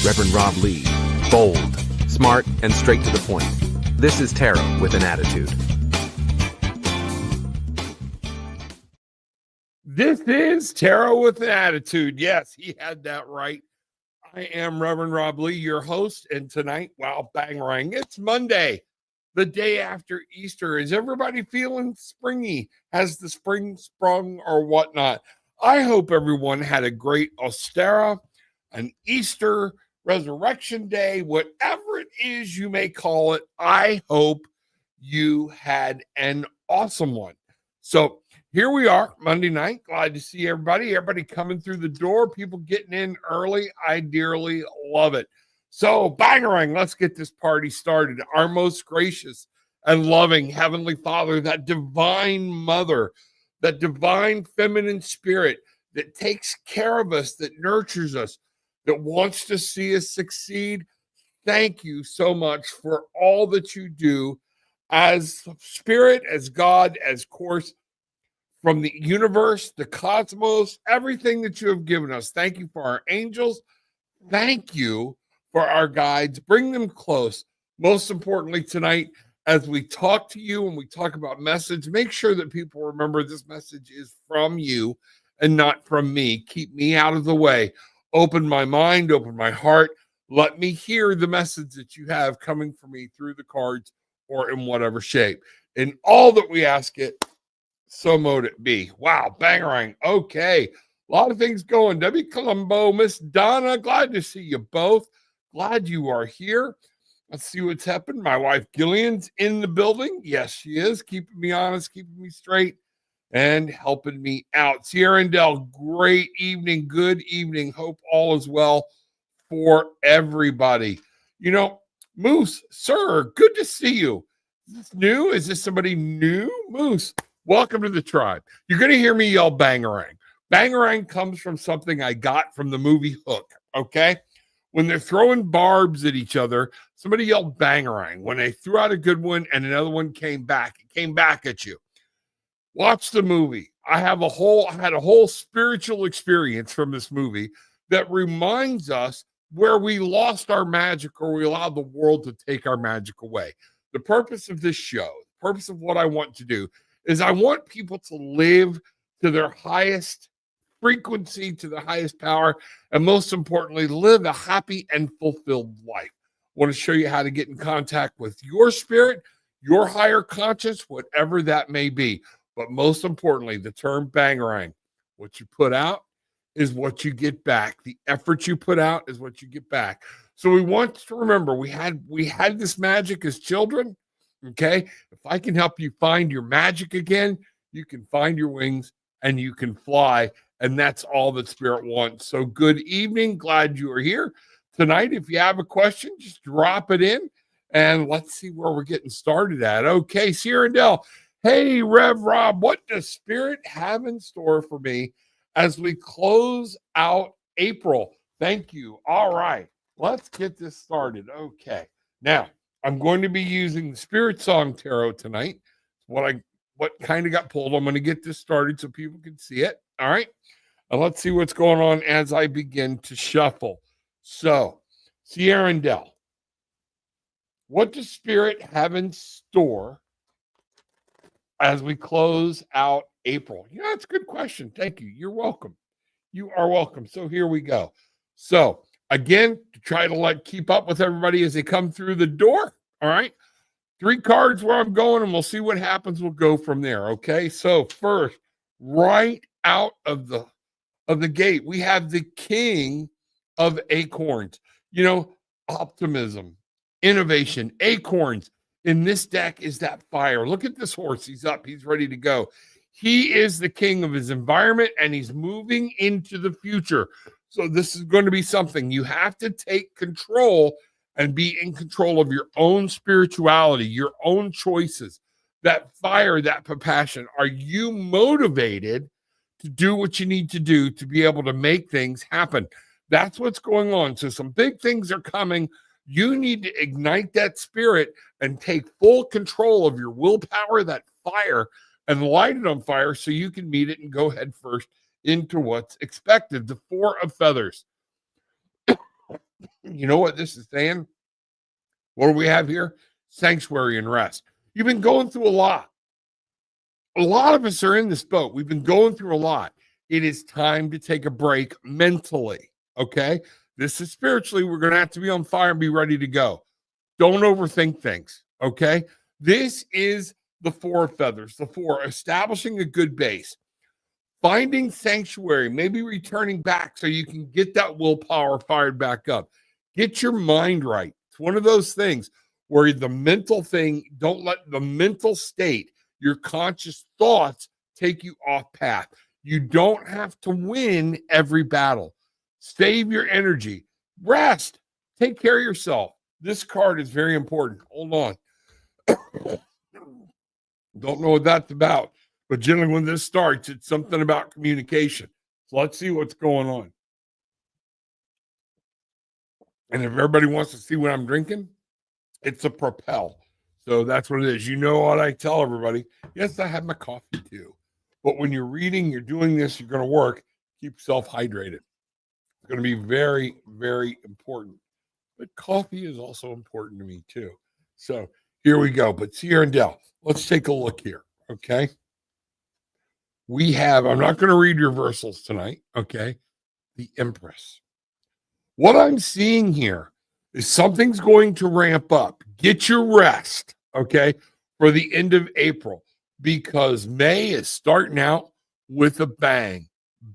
Reverend Rob Lee. Bold, smart, and straight to the point. This is Tarot with an Attitude. This is Tarot with an Attitude. Yes, he had that right. I am Reverend Rob Lee, your host, and tonight, wow, bang rang, it's Monday, the day after Easter. Is everybody feeling springy? Has the spring sprung or whatnot? I hope everyone had a great Ostera, an Easter, Resurrection Day, whatever it is you may call it. I hope you had an awesome one. So here we are, Monday night. Glad to see everybody. Everybody coming through the door, people getting in early. I dearly love it. So, bangerang, let's get this party started. Our most gracious and loving Heavenly Father, that divine mother, that divine feminine spirit that takes care of us, that nurtures us, that wants to see us succeed. Thank you so much for all that you do as spirit, as God, as course, from the universe, the cosmos, everything that you have given us. Thank you for our angels. Thank you for our guides. Bring them close. Most importantly, tonight, as we talk to you and we talk about message, make sure that people remember this message is from you and not from me. Keep me out of the way. Open my mind, open my heart. Let me hear the message that you have coming from me through the cards or in whatever shape. In all that we ask it, so mote it be. Wow, bangerang. Okay, a lot of things going. Debbie Colombo, Miss Donna, glad to see you both. Glad you are here. Let's see what's happened. My wife Gillian's in the building. Yes, she is. Keeping me honest, keeping me straight, and helping me out. Sierra and Dell, great evening. Good evening. Hope all is well for everybody. You know, Moose, sir, good to see you. Is this new? Is this somebody new? Moose, welcome to the tribe. You're going to hear me yell bangerang. Bangerang comes from something I got from the movie Hook, okay? When they're throwing barbs at each other, somebody yelled bangerang. When they threw out a good one and another one came back, it came back at you. Watch the movie. I had a whole spiritual experience from this movie that reminds us where we lost our magic or we allowed the world to take our magic away. The purpose of this show, the purpose of what I want to do is I want people to live to their highest frequency, to the highest power, and most importantly, live a happy and fulfilled life. I want to show you how to get in contact with your spirit, your higher conscious, whatever that may be. But most importantly, the term bangerang, what you put out is what you get back. The effort you put out is what you get back. So we want to remember we had this magic as children. Okay, if I can help you find your magic again, you can find your wings and you can fly. And that's all that Spirit wants. So good evening. Glad you are here tonight. If you have a question, just drop it in and let's see where we're getting started at. Okay, Sierra Dell. Hey, Rev Rob, what does Spirit have in store for me as we close out April? Thank you. All right, let's get this started. Okay, now I'm going to be using the Spirit Song Tarot tonight. What kind of got pulled. I'm going to get this started so people can see it. All right. And let's see what's going on as I begin to shuffle. So, Sierra and Dell, what does Spirit have in store as we close out April? Yeah, that's a good question. Thank you. You're welcome. You are welcome. So here we go. So again, to try to keep up with everybody as they come through the door. All right. 3 cards where I'm going, and we'll see what happens. We'll go from there. Okay. So first, right out of the gate, we have the King of Acorns. You know, optimism, innovation, acorns. In this deck is that fire. Look at this horse. He's up. He's ready to go. He is the king of his environment, and he's moving into the future. So this is going to be something you have to take control and be in control of your own spirituality, your own choices, that fire, that passion. Are you motivated to do what you need to do to be able to make things happen? That's what's going on. So some big things are coming. You need to ignite that spirit and take full control of your willpower, that fire, and light it on fire so you can meet it and go head first into what's expected. The 4 of Feathers. You know what this is saying? What do we have here? Sanctuary and rest. You've been going through a lot. A lot of us are in this boat. We've been going through a lot. It is time to take a break mentally. Okay. This is spiritually. We're going to have to be on fire and be ready to go. Don't overthink things. Okay. This is the four feathers, the four, establishing a good base, finding sanctuary, maybe returning back so you can get that willpower fired back up. Get your mind right. It's one of those things where the mental thing, don't let the mental state, your conscious thoughts take you off path. You don't have to win every battle. Save your energy. Rest. Take care of yourself. This card is very important. Hold on. Don't know what that's about, but generally when this starts, it's something about communication. So let's see what's going on. And if everybody wants to see what I'm drinking, it's a Propel. So that's what it is. You know what I tell everybody? Yes, I have my coffee too. But when you're reading, you're doing this, you're going to work, keep yourself hydrated. It's going to be very, very important. But coffee is also important to me too. So here we go. But Sierra and Dell, let's take a look here. Okay. We have, I'm not going to read reversals tonight. Okay. The Empress. What I'm seeing here is something's going to ramp up. Get your rest. Okay. For the end of April, because May is starting out with a bang.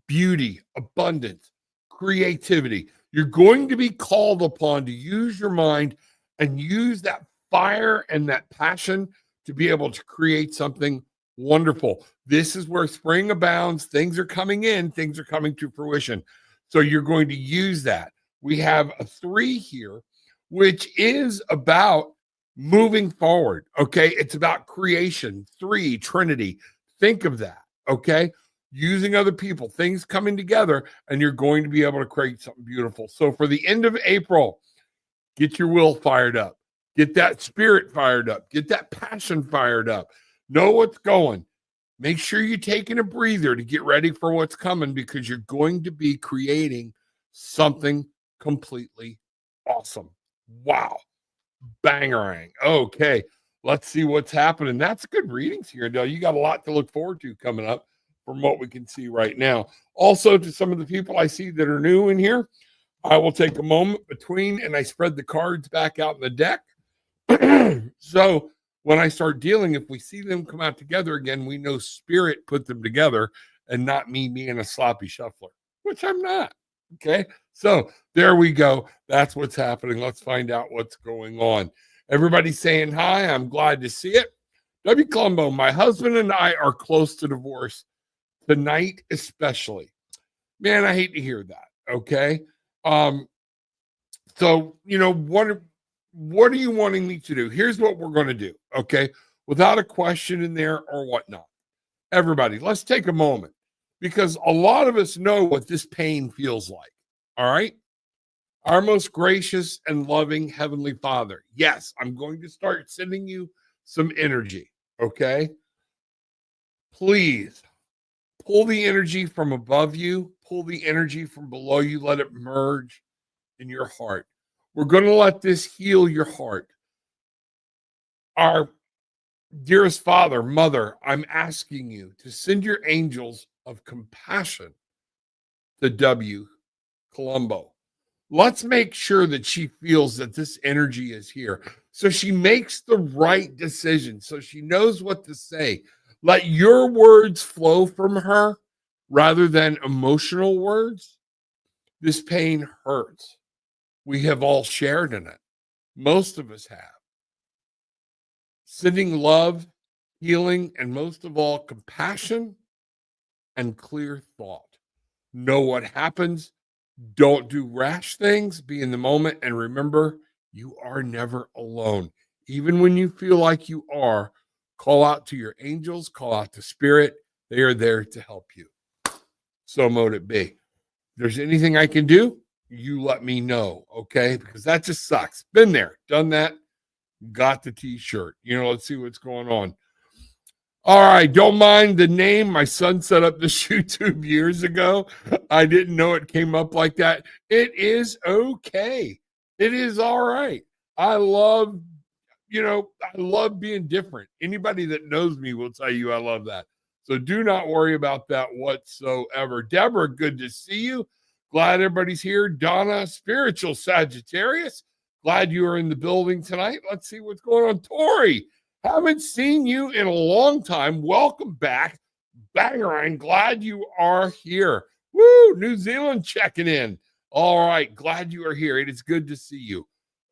Beauty, abundance, creativity. You're going to be called upon to use your mind and use that fire and that passion to be able to create something wonderful. This is where spring abounds. Things are coming in. Things are coming to fruition. So you're going to use that. We have a 3 here, which is about moving forward. Okay. It's about creation. 3, Trinity. Think of that. Okay. Using other people, things coming together, and you're going to be able to create something beautiful. So for the end of April, get your will fired up. Get that spirit fired up. Get that passion fired up. Know what's going. Make sure you're taking a breather to get ready for what's coming, because you're going to be creating something completely awesome. Wow. Bangerang. Okay. Let's see what's happening. That's good readings here, Dale. You got a lot to look forward to coming up from what we can see right now. Also, to some of the people I see that are new in here, I will take a moment between and I spread the cards back out in the deck. So when I start dealing, if we see them come out together again, we know spirit put them together and not me being a sloppy shuffler, which I'm not. Okay. So there we go. That's what's happening. Let's find out what's going on. Everybody saying hi. I'm glad to see it. W. Colombo, my husband and I are close to divorce tonight, especially. Man, I hate to hear that. Okay. So, you know, what are you wanting me to do? Here's what we're going to do. Okay. Without a question in there or whatnot. Everybody, let's take a moment, because a lot of us know what this pain feels like. All right. Our most gracious and loving Heavenly Father. Yes, I'm going to start sending you some energy. Okay. Please pull the energy from above you, pull the energy from below you, let it merge in your heart. We're going to let this heal your heart. Our dearest Father, Mother, I'm asking you to send your angels of compassion to W. Colombo. Let's make sure that she feels that this energy is here, so she makes the right decision, so she knows what to say. Let your words flow from her rather than emotional words. This pain hurts. We have all shared in it. Most of us have. Sending love, healing, and most of all, compassion and clear thought. Know what happens. Don't do rash things. Be in the moment. And remember, you are never alone. Even when you feel like you are, call out to your angels, call out to spirit. They are there to help you. So mote it be. If there's anything I can do, you let me know, okay? Because that just sucks. Been there, done that, got the t-shirt. You know, let's see what's going on. All right, don't mind the name. My son set up this YouTube years ago. I didn't know it came up like that. It is okay. It is all right. I love, I love being different. Anybody that knows me will tell you I love that. So do not worry about that whatsoever. Deborah, good to see you. Glad everybody's here. Donna, spiritual Sagittarius. Glad you are in the building tonight. Let's see what's going on. Tori, haven't seen you in a long time. Welcome back. Bangarang, glad you are here. Woo, New Zealand checking in. All right, glad you are here. It is good to see you.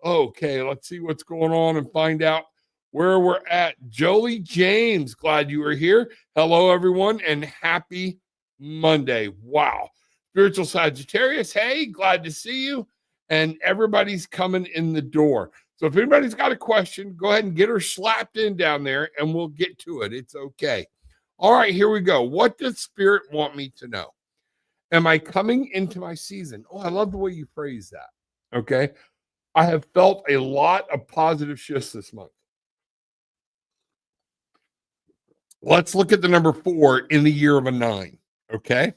Okay, let's see what's going on and find out where we're at. Jolie James, glad you are here. Hello, everyone, and happy Monday. Wow. Spiritual Sagittarius, hey, glad to see you. And everybody's coming in the door. So if anybody's got a question, go ahead and get her slapped in down there and we'll get to it. It's okay. All right, here we go. What does Spirit want me to know? Am I coming into my season? Oh, I love the way you phrase that. Okay. I have felt a lot of positive shifts this month. Let's look at the number 4 in the year of a 9. Okay.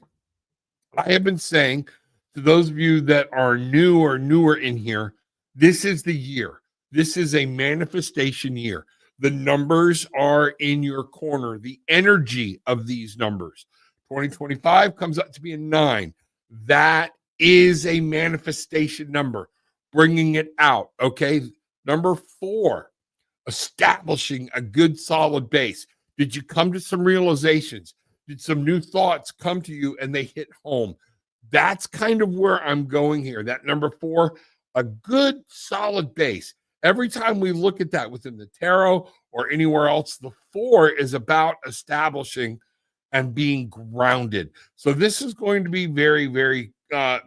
I have been saying to those of you that are new or newer in here, this is the year. This is a manifestation year. The numbers are in your corner, the energy of these numbers. 2025 comes up to be a 9. That is a manifestation number, bringing it out. Okay. Number 4, establishing a good solid base. Did you come to some realizations? Did some new thoughts come to you and they hit home? That's kind of where I'm going here. That number 4, a good solid base. Every time we look at that within the tarot or anywhere else, the 4 is about establishing and being grounded. So this is going to be very, very,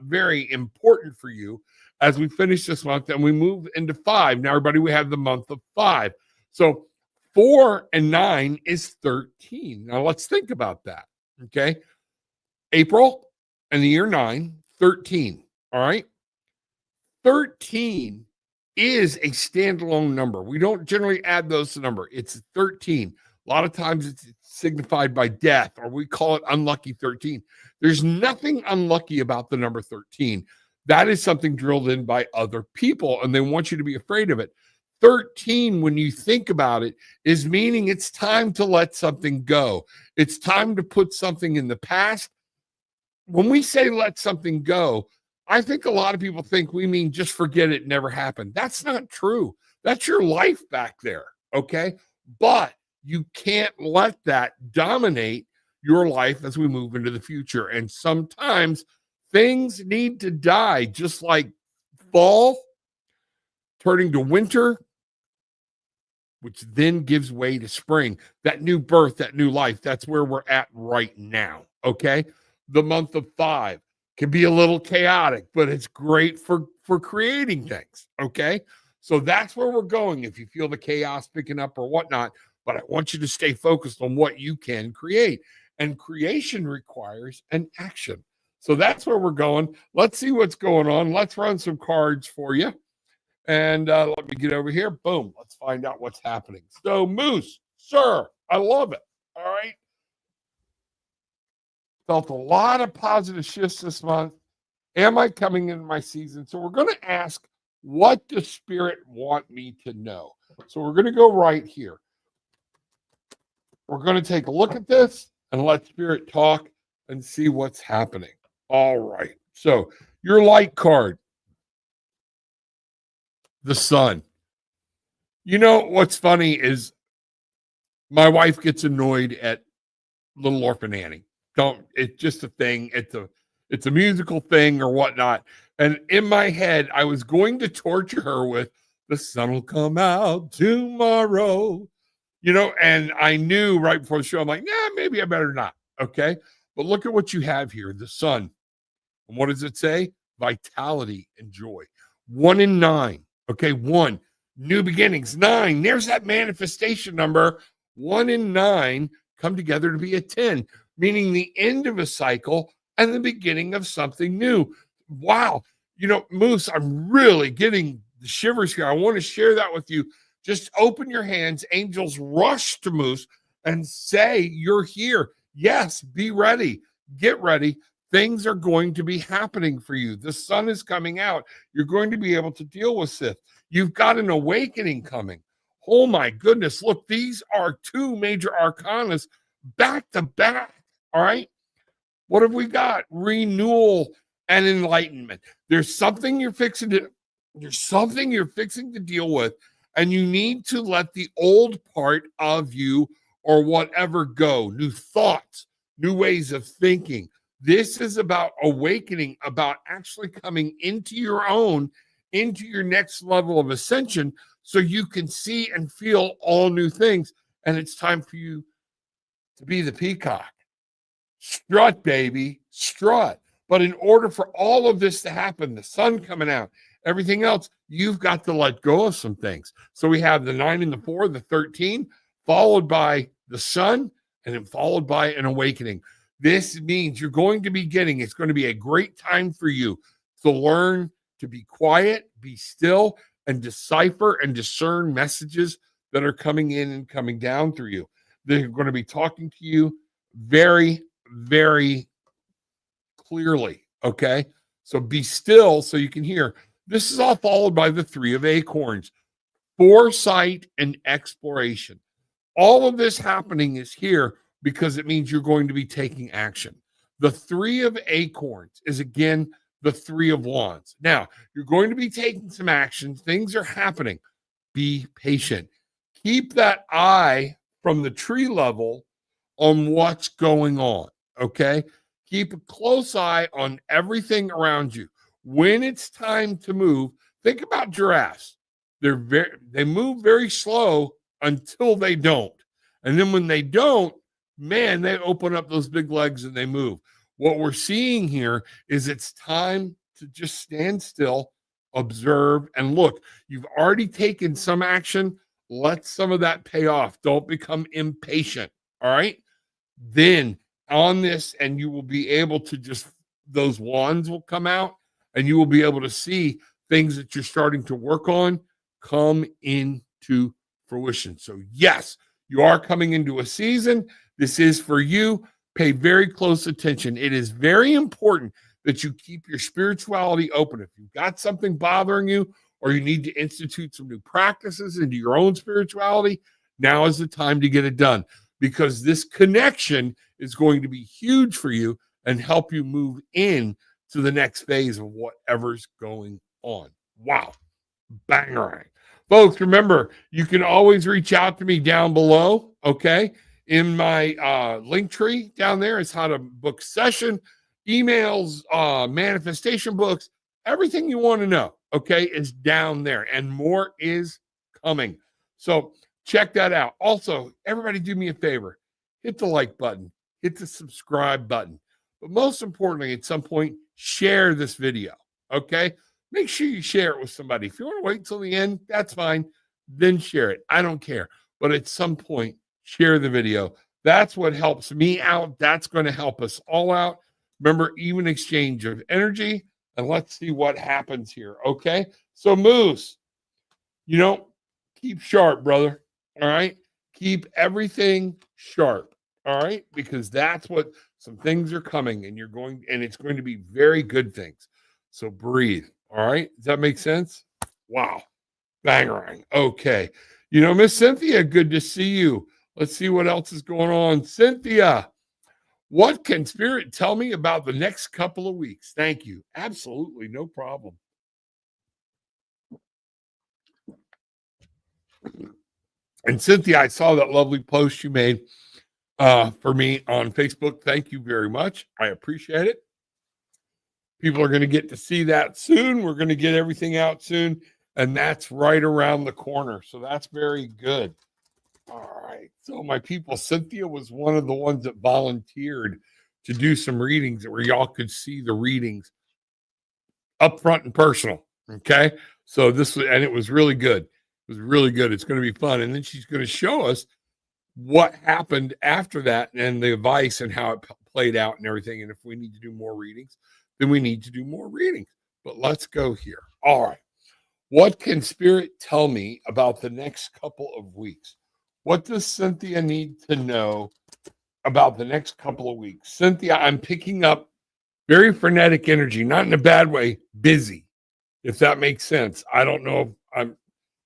very important for you as we finish this month and we move into 5. Now, everybody, we have the month of 5. So 4 and 9 is 13. Now, let's think about that. Okay. April and the year 9, 13. All right. 13 is a standalone number. We don't generally add those to number. It's 13. A lot of times it's signified by death, or we call it unlucky 13. There's nothing unlucky about the number 13. That is something drilled in by other people, and they want you to be afraid of it. 13, when you think about it, is meaning it's time to let something go. It's time to put something in the past. When we say let something go, I think a lot of people think we mean just forget it never happened. That's not true. That's your life back there, okay? But you can't let that dominate your life as we move into the future. And sometimes things need to die, just like fall turning to winter, which then gives way to spring. That new birth, that new life, that's where we're at right now, okay? The month of 5 can be a little chaotic, but it's great for creating things, okay? So that's where we're going if you feel the chaos picking up or whatnot. But I want you to stay focused on what you can create. And creation requires an action. So that's where we're going. Let's see what's going on. Let's run some cards for you. And let me get over here. Boom. Let's find out what's happening. So, Moose, sir, I love it. All right. Felt a lot of positive shifts this month. Am I coming in my season? So we're going to ask, what does Spirit want me to know? So we're going to go right here. We're going to take a look at this and let Spirit talk and see what's happening. All right. So your light card, the sun. You know, what's funny is my wife gets annoyed at Little Orphan Annie. It's just a thing. It's a musical thing or whatnot. And in my head, I was going to torture her with the sun will come out tomorrow. You know, and I knew right before the show, I'm like, nah, maybe I better not. Okay. But look at what you have here, the sun. And what does it say? Vitality and joy. 1 in 9. Okay. 1, new beginnings. 9, there's that manifestation number. 1 in 9 come together to be a 10, meaning the end of a cycle and the beginning of something new. Wow. You know, Moose, I'm really getting the shivers here. I want to share that with you. Just open your hands. Angels rush to Moose and say, you're here. Yes, be ready. Get ready. Things are going to be happening for you. The sun is coming out. You're going to be able to deal with Sith. You've got an awakening coming. Oh my goodness. Look, these are two major arcanas back to back. All right. What have we got? Renewal and enlightenment. There's something you're fixing to deal with, and you need to let the old part of you or whatever go. New thoughts, new ways of thinking. This is about awakening, about actually coming into your own, into your next level of ascension, so you can see and feel all new things. And it's time for you to be the peacock. Strut, baby, strut. But in order for all of this to happen, the sun coming out, everything else, you've got to let go of some things. So we have the 9 and the 4, the 13, followed by the sun, and then followed by an awakening. This means you're going to be getting, it's going to be a great time for you to learn to be quiet, be still, and decipher and discern messages that are coming in and coming down through you. They're going to be talking to you very, very clearly. Okay. So be still so you can hear. This is all followed by the 3 of acorns, foresight and exploration. All of this happening is here because it means you're going to be taking action. The 3 of acorns is again the 3 of wands. Now, you're going to be taking some action. Things are happening. Be patient. Keep that eye from the tree level on what's going on. Okay. Keep a close eye on everything around you. When it's time to move, think about giraffes. They move very slow until they don't. And then when they don't, man, they open up those big legs and they move. What we're seeing here is it's time to just stand still, observe, and look. You've already taken some action. Let some of that pay off. Don't become impatient. All right. Then on this, and you will be able to just, those wands will come out and you will be able to see things that you're starting to work on come into fruition. So yes, you are coming into a season. This is for you. Pay very close attention. It is very important that you keep your spirituality open. If you've got something bothering you, or you need to institute some new practices into your own spirituality, now is the time to get it done, because this connection is going to be huge for you and help you move in to the next phase of whatever's going on. Wow. Bangarang. Folks, remember, you can always reach out to me down below, okay? In my link tree down there is how to book session, emails, manifestation books, everything you want to know, okay, is down there, and more is coming. So check that out. Also, everybody do me a favor. Hit the like button. Hit the subscribe button. But most importantly, at some point, share this video, okay? Make sure you share it with somebody. If you want to wait till the end, that's fine. Then share it. I don't care. But at some point, share the video. That's what helps me out. That's going to help us all out. Remember, even exchange of energy. And let's see what happens here, okay? So, Moose, keep sharp, brother, all right? Keep everything sharp, all right? Because that's what some things are coming, and it's going to be very good things. So breathe, all right? Does that make sense? Wow. Bangarang. Okay. Miss Cynthia, good to see you. Let's see what else is going on. Cynthia, what can Spirit tell me about the next couple of weeks? Thank you. Absolutely no problem. And Cynthia, I saw that lovely post you made for me on Facebook. Thank you very much. I appreciate it. People are going to get to see that soon. We're going to get everything out soon, and that's right around the corner. So that's very good. All right. So my people, Cynthia was one of the ones that volunteered to do some readings where y'all could see the readings up front and personal. Okay. So it was really good. It was really good. It's going to be fun. And then she's going to show us what happened after that and the advice and how it played out and everything. And if we need to do more readings, then we need to do more readings. But let's go here. All right. What can Spirit tell me about the next couple of weeks? What does Cynthia need to know about the next couple of weeks? Cynthia, I'm picking up Very frenetic energy, not in a bad way, busy, if that makes sense. I don't know if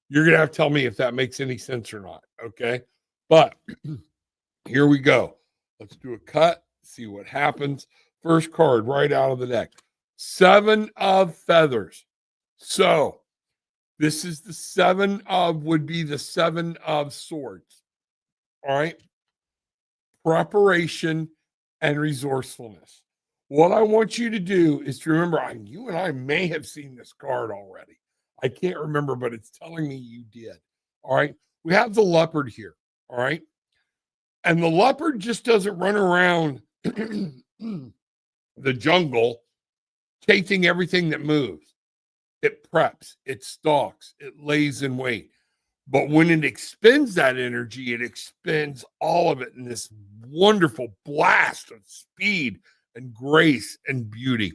you're going to have to tell me if that makes any sense or not. Okay. But here we go. Let's do a cut, see what happens. First card right out of the deck, 7 of feathers. So this is the 7 of, would be the 7 of swords. All right. Preparation and resourcefulness. What I want you to do is to remember, you and I may have seen this card already. I can't remember, but it's telling me you did. All right. We have the leopard here. All right. And the leopard just doesn't run around the jungle chasing everything that moves. It preps, it stalks, it lays in wait. But when it expends that energy, it expends all of it in this wonderful blast of speed and grace and beauty.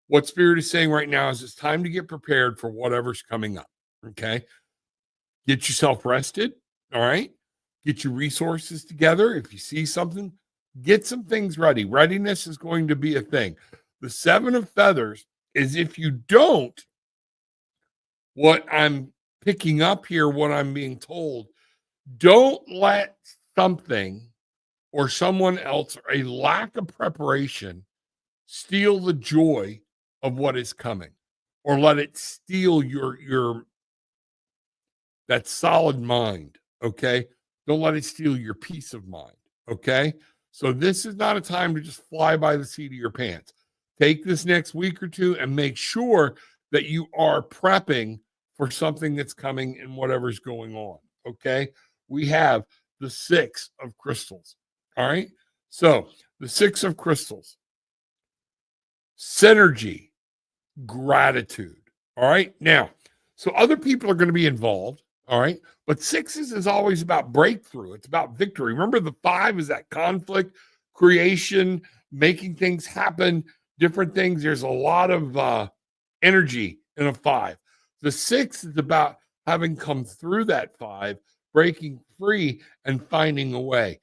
What Spirit is saying right now is it's time to get prepared for whatever's coming up. Okay. Get yourself rested. All right. Get your resources together. If you see something, get some things ready. Readiness is going to be a thing. The 7 of feathers is if you don't, what I'm picking up here, what I'm being told, don't let something or someone else or a lack of preparation steal the joy of what is coming, or let it steal your that solid mind. Okay. Don't let it steal your peace of mind. Okay. So this is not a time to just fly by the seat of your pants. Take this next week or two and make sure that you are prepping for something that's coming and whatever's going on. Okay. We have the 6 of crystals. All right. So the 6 of crystals, synergy, gratitude. All right. Now, so other people are going to be involved. All right. But 6s is always about breakthrough. It's about victory. Remember, the 5 is that conflict, creation, making things happen, different things. There's a lot of energy in a 5. The 6 is about having come through that 5, breaking free and finding a way.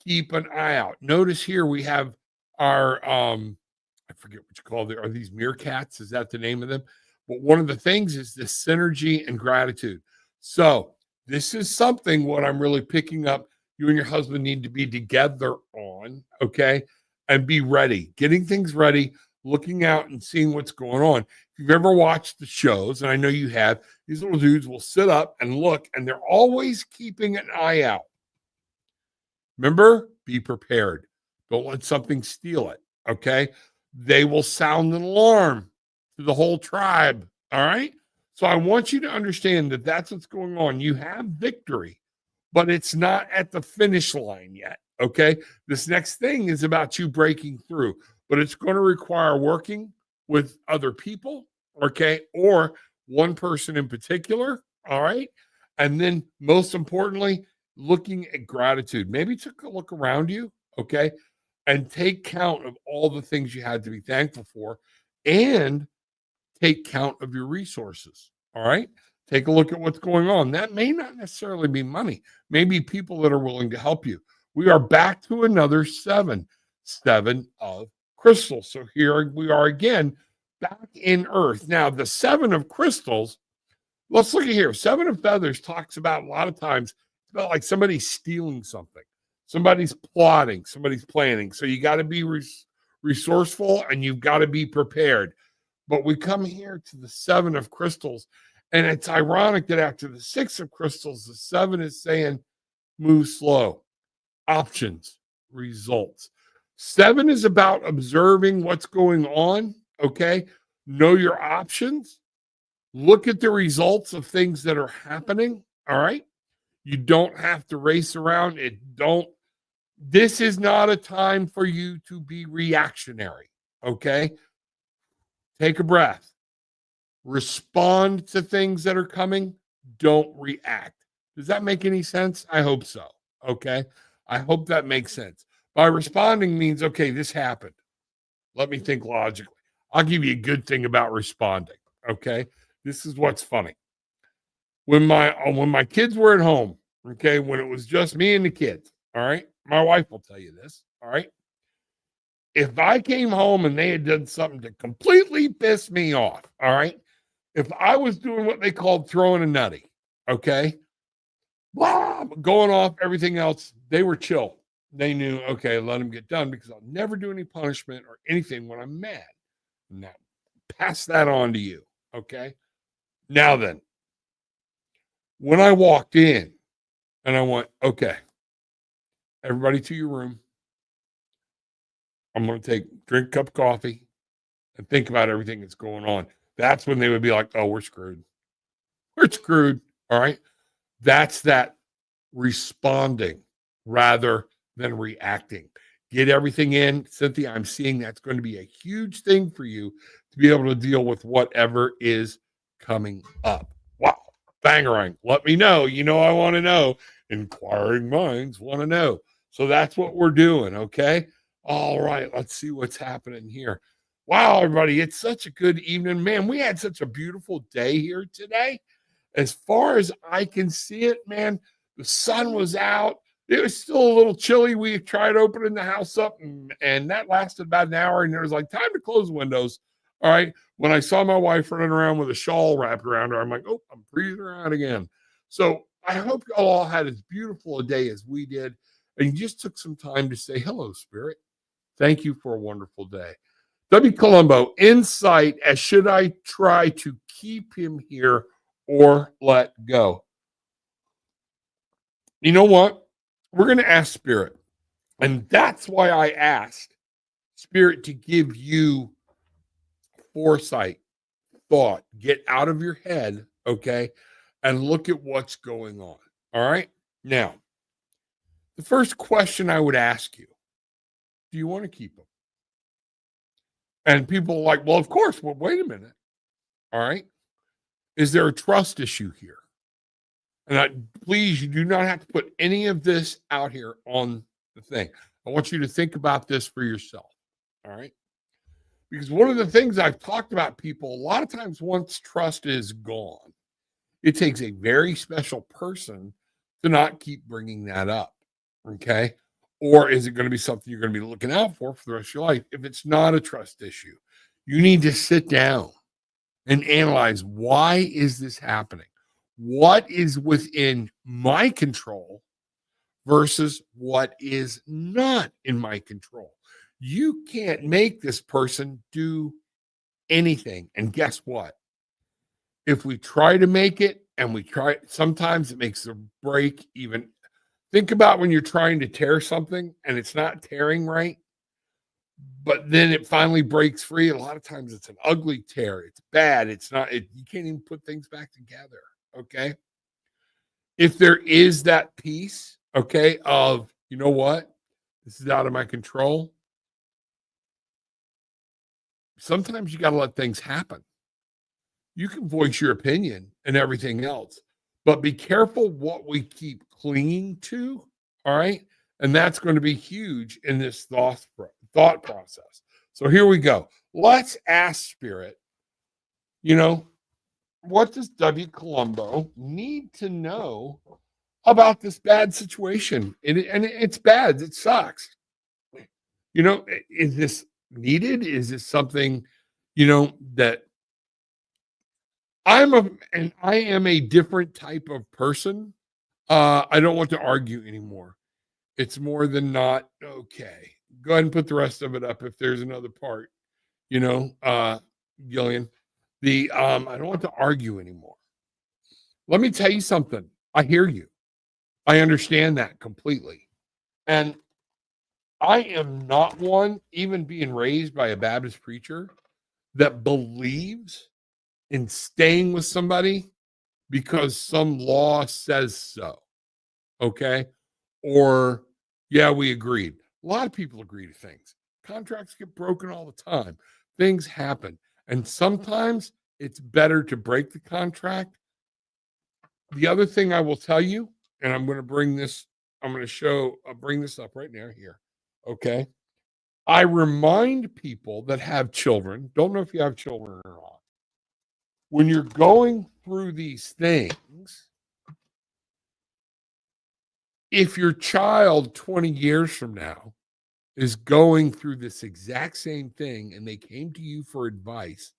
Keep an eye out. Notice here we have our, I forget what you call it. Are these meerkats? Is that the name of them? But one of the things is this synergy and gratitude. So this is something what I'm really picking up. You and your husband need to be together on, okay? And be ready, getting things ready, looking out and seeing what's going on. If you've ever watched the shows, and I know you have, these little dudes will sit up and look, and they're always keeping an eye out. Remember, be prepared. Don't let something steal it, okay? They will sound an alarm to the whole tribe, all right? So I want you to understand that that's what's going on. You have victory, but it's not at the finish line yet, okay? This next thing is about you breaking through, but it's going to require working with other people, okay? Or one person in particular, all right? And then most importantly, looking at gratitude. Maybe take a look around you, okay? And take count of all the things you had to be thankful for, and take count of your resources. All right. Take a look at what's going on. That may not necessarily be money, maybe people that are willing to help you. We are back to another 7 of crystals. So here we are again, back in earth. Now, the 7 of crystals, let's look at here. 7 of feathers talks about a lot of times, it's about like somebody stealing something, somebody's plotting, somebody's planning. So you got to be resourceful and you've got to be prepared. But we come here to the 7 of crystals, and it's ironic that after the 6 of crystals, the 7 is saying, move slow, options, results. 7 is about observing what's going on, okay? Know your options, look at the results of things that are happening, all right? You don't have to race around. This is not a time for you to be reactionary, okay? Take a breath. Respond to things that are coming. Don't react. Does that make any sense? I hope so. Okay. I hope that makes sense. By responding means, okay, this happened. Let me think logically. I'll give you a good thing about responding. Okay. This is what's funny. When my kids were at home, okay, when it was just me and the kids, all right, my wife will tell you this, all right. if I came home and they had done something to completely piss me off, all right? If I was doing what they called throwing a nutty, okay, blah, going off, everything else, they were chill. They knew, okay, let them get done because I'll never do any punishment or anything when I'm mad. Now, pass that on to you, okay? Now then, when I walked in and I went, okay, everybody to your room. I'm going to drink a cup of coffee and think about everything that's going on. That's when they would be like, oh, we're screwed. We're screwed. All right. That's that responding rather than reacting. Get everything in. Cynthia, I'm seeing that's going to be a huge thing for you to be able to deal with whatever is coming up. Wow. Bangarang. Let me know. You know, I want to know. Inquiring minds want to know. So that's what we're doing. Okay. All right. Let's see what's happening here. Wow, everybody. It's such a good evening. Man, we had such a beautiful day here today. As far as I can see it, man, the sun was out. It was still a little chilly. We tried opening the house up, and that lasted about an hour. And there was like time to close the windows. All right. When I saw my wife running around with a shawl wrapped around her, I'm like, oh, I'm breathing around again. So I hope you all had as beautiful a day as we did. And you just took some time to say, hello, Spirit. Thank you for a wonderful day. W. Colombo, insight as should I try to keep him here or let go? You know what? We're going to ask Spirit. And that's why I asked Spirit to give you foresight, thought, get out of your head, okay, and look at what's going on. All right. Now, the first question I would ask you, do you want to keep them? And people are like, well, of course. Well, wait a minute. All right. Is there a trust issue here? And please, you do not have to put any of this out here on the thing. I want you to think about this for yourself. All right. Because one of the things I've talked about people, a lot of times once trust is gone, it takes a very special person to not keep bringing that up. Okay. Or is it going to be something you're going to be looking out for the rest of your life? If it's not a trust issue, you need to sit down and analyze, why is this happening? What is within my control versus what is not in my control? You can't make this person do anything. And guess what? If we try to make it and we try, sometimes it makes the break even. Think about when you're trying to tear something and it's not tearing right, but then it finally breaks free. A lot of times it's an ugly tear. It's bad. It's not, you can't even put things back together. Okay. If there is that piece, okay, of, you know what, this is out of my control. Sometimes you got to let things happen. You can voice your opinion and everything else, but be careful what we keep clinging to. All right. And that's going to be huge in this thought process. So here we go. Let's ask Spirit, you know, what does W. Colombo need to know about this bad situation? And it's bad. It sucks. You know, is this needed? Is this something, you know, that I am a different type of person. I don't want to argue anymore. It's more than not. Okay. Go ahead and put the rest of it up if there's another part, you know, Gillian. I don't want to argue anymore. Let me tell you something. I hear you. I understand that completely. And I am not one, even being raised by a Baptist preacher, that believes in staying with somebody because some law says so. Okay. Or, yeah, we agreed. A lot of people agree to things. Contracts get broken all the time. Things happen. And sometimes it's better to break the contract. The other thing I will tell you, and I'm going to bring this, I'm going to show, I'll bring this up right now here. Okay. I remind people that have children, don't know if you have children or not, when you're going through these things, if your child 20 years from now is going through this exact same thing and they came to you for advice,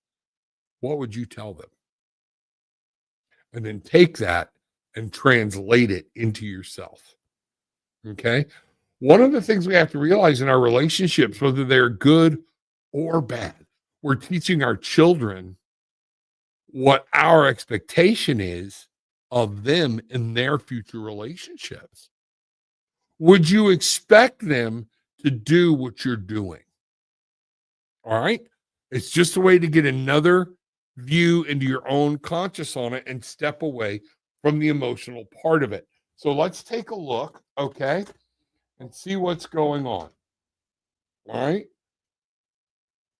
what would you tell them? And then take that and translate it into yourself. Okay. One of the things we have to realize in our relationships, whether they're good or bad, we're teaching our children what our expectation is of them in their future relationships. Would you expect them to do what you're doing? All right. It's just a way to get another view into your own conscious on it and step away from the emotional part of it. So let's take a look, okay, and see what's going on. All right.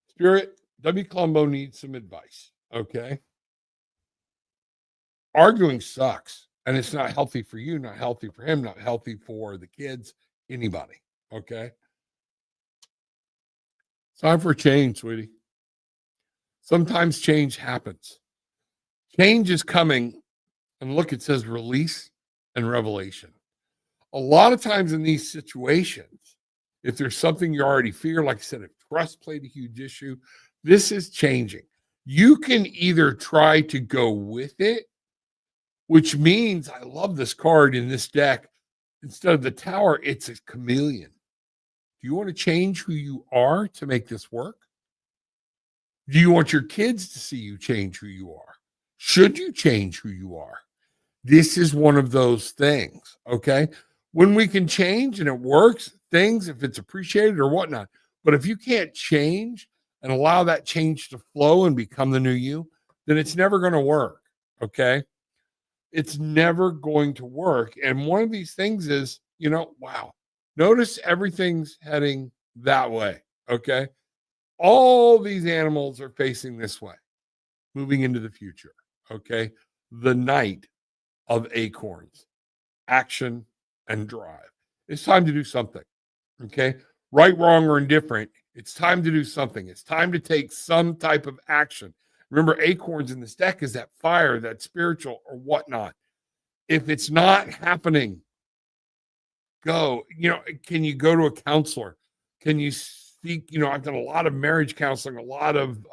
Spirit, W. Columbo needs some advice, okay? Arguing sucks, and it's not healthy for you, not healthy for him, not healthy for the kids, anybody, okay? It's time for change, sweetie. Sometimes change happens. Change is coming, and look, it says release and revelation. A lot of times in these situations, if there's something you already fear, like I said, if trust played a huge issue, this is changing. You can either try to go with it, which means I love this card in this deck. Instead of the tower, it's a chameleon. Do you want to change who you are to make this work? Do you want your kids to see you change who you are? Should you change who you are? This is one of those things, okay? When we can change and it works, things, if it's appreciated or whatnot. But if you can't change and allow that change to flow and become the new you, then it's never going to work, okay? It's never going to work. And one of these things is, wow, notice everything's heading that way, okay? All these animals are facing this way, moving into the future, okay? The night of acorns, action and drive. It's time to do something, okay? Right, wrong, or indifferent, it's time to do something. It's time to take some type of action. Remember, acorns in this deck is that fire, that spiritual or whatnot. If it's not happening, go. Can you go to a counselor? Can you seek, I've done a lot of marriage counseling, a lot of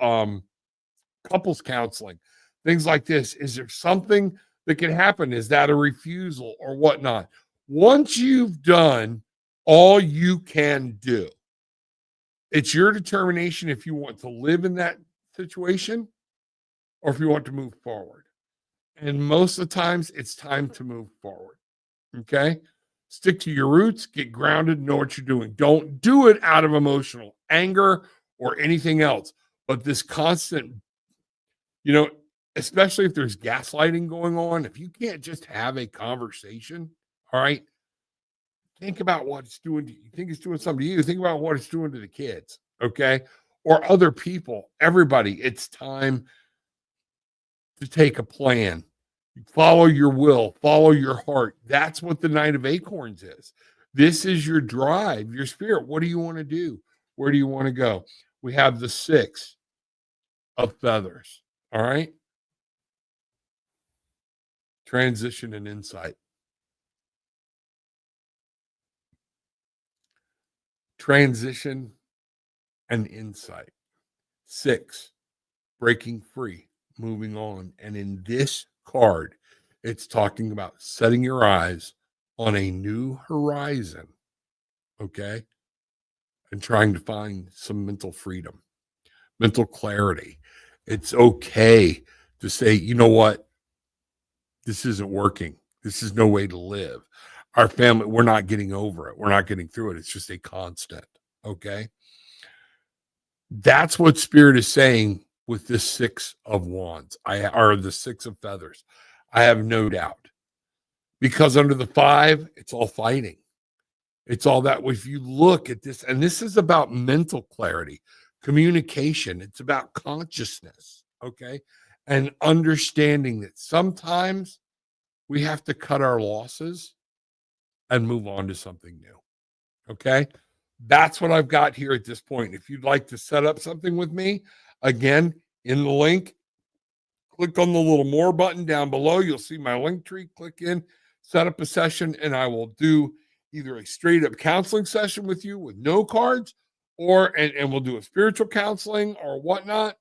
couples counseling, things like this. Is there something that can happen? Is that a refusal or whatnot? Once you've done all you can do, it's your determination if you want to live in that situation or if you want to move forward. And most of the times, it's time to move forward. Okay? Stick to your roots, get grounded, know what you're doing. Don't do it out of emotional anger or anything else. But this constant, especially if there's gaslighting going on, if you can't just have a conversation, all right, think about what it's doing to you. You think it's doing something to you, think about what it's doing to the kids, okay? Or other people, everybody. It's time to take a plan. Follow your will, follow your heart. That's what the Knight of Acorns is. This is your drive, your spirit. What do you want to do? Where do you want to go? We have the 6 of feathers. All right. Transition and insight. Transition and insight. 6, breaking free, moving on. And in this card, it's talking about setting your eyes on a new horizon, okay? And trying to find some mental freedom, mental clarity. It's okay to say, you know what? This isn't working. This is no way to live. Our family, we're not getting over it. We're not getting through it. It's just a constant, okay? That's what Spirit is saying with this 6 of wands, or the 6 of feathers. I have no doubt. Because under the 5, it's all fighting. It's all that. If you look at this, and this is about mental clarity, communication, it's about consciousness, okay? And understanding that sometimes we have to cut our losses and move on to something new, okay? That's what I've got here at this point. If you'd like to set up something with me, again, in the link, click on the little more button down below. You'll see my link tree. Click in, set up a session, and I will do either a straight up counseling session with you with no cards, and we'll do a spiritual counseling or whatnot.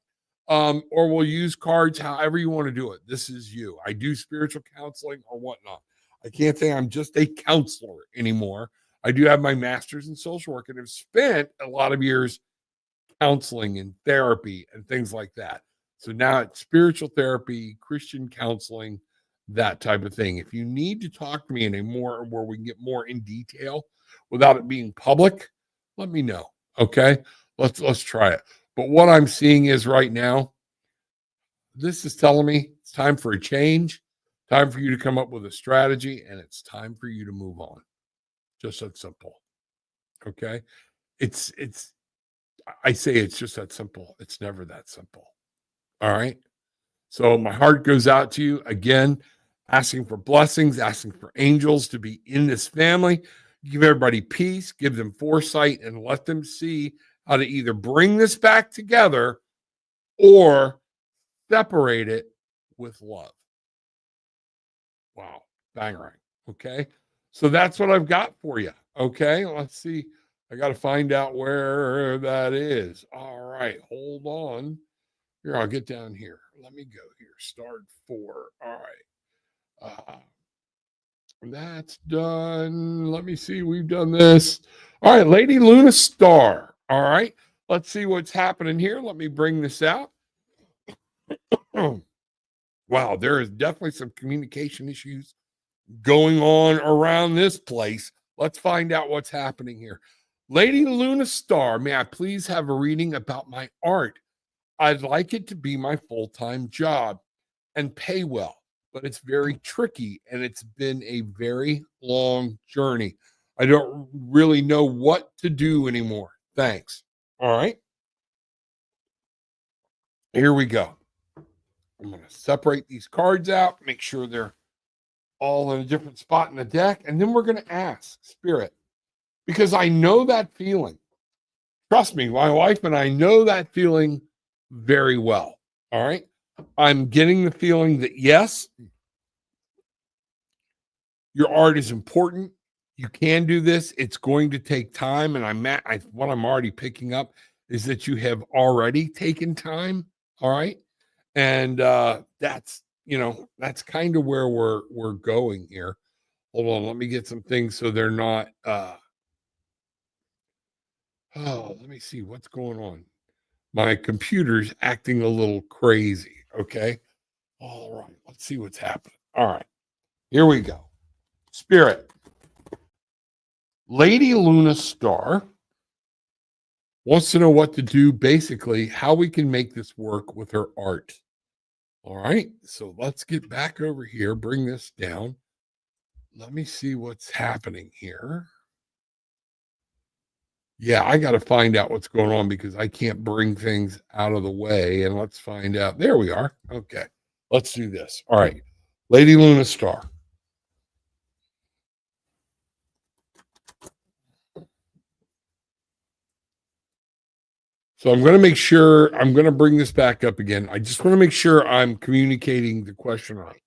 Or we'll use cards however you want to do it. This is you. I do spiritual counseling or whatnot. I can't say I'm just a counselor anymore. I do have my master's in social work and have spent a lot of years counseling and therapy and things like that. So now it's spiritual therapy, Christian counseling, that type of thing. If you need to talk to me in a more where we can get more in detail without it being public, let me know. Okay. Let's try it. But what I'm seeing is right now, this is telling me it's time for a change, time for you to come up with a strategy, and it's time for you to move on. Just that simple. Okay. I say it's just that simple. It's never that simple. All right. So my heart goes out to you again, asking for blessings, asking for angels to be in this family. Give everybody peace, give them foresight, and let them see how to either bring this back together or separate it with love. Wow. Bang right. Okay. So that's what I've got for you. Okay. Let's see. I got to find out where that is. All right. Hold on. Here, I'll get down here. Let me go here. Start 4. All right. That's done. Let me see. We've done this. All right. Lady Luna Star. All right. Let's see what's happening here. Let me bring this out. Wow, there is definitely some communication issues going on around this place. Let's find out what's happening here. Lady Luna Star, may I please have a reading about my art? I'd like it to be my full-time job and pay well, but it's very tricky and it's been a very long journey. I don't really know what to do anymore. Thanks. All right. Here we go. I'm going to separate these cards out, make sure they're all in a different spot in the deck, and then we're going to ask Spirit, because I know that feeling. Trust me, my wife and I know that feeling very well. All right. I'm getting the feeling that yes, your art is important. You can do this. It's going to take time. And what I'm already picking up is that you have already taken time. All right. And that's kind of where we're going here. Hold on, let me get some things so they're not let me see what's going on. My computer's acting a little crazy. Okay. All right, let's see what's happening. All right, here we go. Spirit, Lady Luna Star wants to know what to do, basically how we can make this work with her art. All right, so let's get back over here, bring this down. Let me see what's happening here. Yeah, I got to find out what's going on because I can't bring things out of the way. And let's find out. There we are. Okay, let's do this. All right, Lady Luna Star. So I'm going to make sure, I'm going to bring this back up again. I just want to make sure I'm communicating the question right.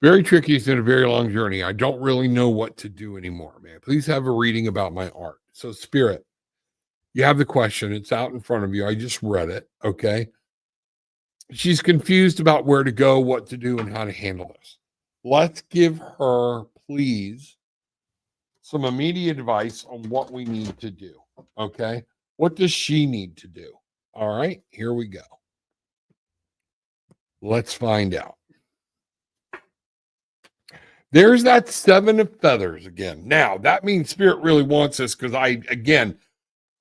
Very tricky. It's been a very long journey. I don't really know what to do anymore, man. Please have a reading about my art. So Spirit, you have the question. It's out in front of you. I just read it. Okay. She's confused about where to go, what to do, and how to handle this. Let's give her, please, some immediate advice on what we need to do. Okay. What does she need to do? All right, here we go. Let's find out. There's that 7 of feathers again. Now, that means Spirit really wants this because again,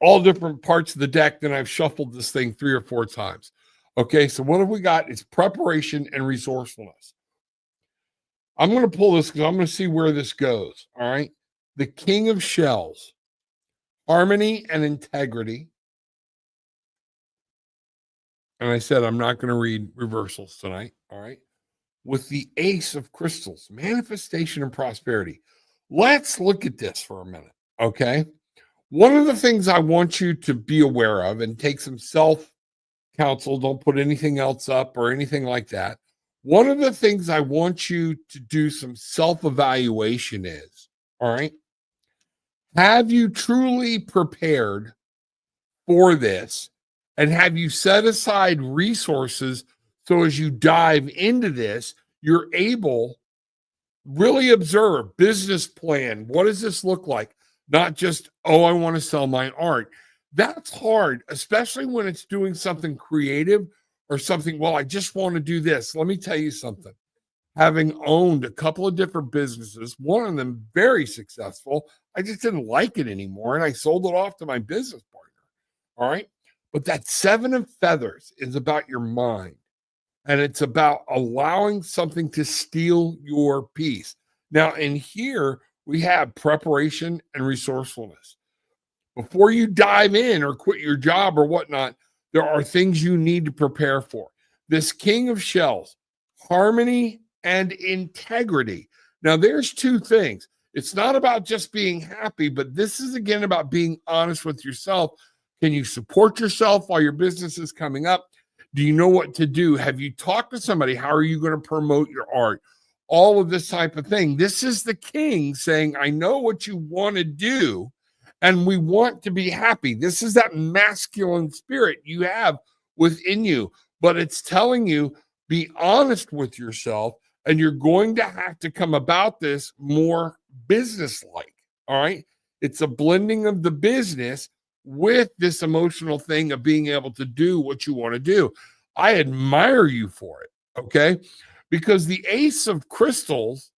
all different parts of the deck, then I've shuffled this thing 3 or 4 times. Okay, so what have we got? It's preparation and resourcefulness. I'm going to pull this because I'm going to see where this goes. All right. The King of Shells, harmony and integrity. And I said, I'm not going to read reversals tonight. All right. With the Ace of Crystals, manifestation and prosperity. Let's look at this for a minute. Okay. One of the things I want you to be aware of and take some self-counsel, don't put anything else up or anything like that. One of the things I want you to do some self-evaluation is, All right. Have you truly prepared for this? And have you set aside resources so as you dive into this, you're able really observe business plan? What does this look like? Not just, oh, I want to sell my art. That's hard, especially when it's doing something creative or something. Well, I just want to do this. Let me tell you something. Having owned a couple of different businesses, one of them very successful, I just didn't like it anymore. And I sold it off to my business partner. All right. But that 7 of feathers is about your mind. And it's about allowing something to steal your peace. Now, in here, we have preparation and resourcefulness. Before you dive in or quit your job or whatnot, there are things you need to prepare for. This King of Shells, harmony and integrity. Now, there's two things. It's not about just being happy, but this is again about being honest with yourself. Can you support yourself while your business is coming up? Do you know what to do? Have you talked to somebody? How are you going to promote your art? All of this type of thing. This is the king saying, I know what you want to do, and we want to be happy. This is that masculine spirit you have within you, but it's telling you, be honest with yourself, and you're going to have to come about this more business-like. All right. It's a blending of the business with this emotional thing of being able to do what you want to do. I admire you for it, okay? Because the Ace of Crystals,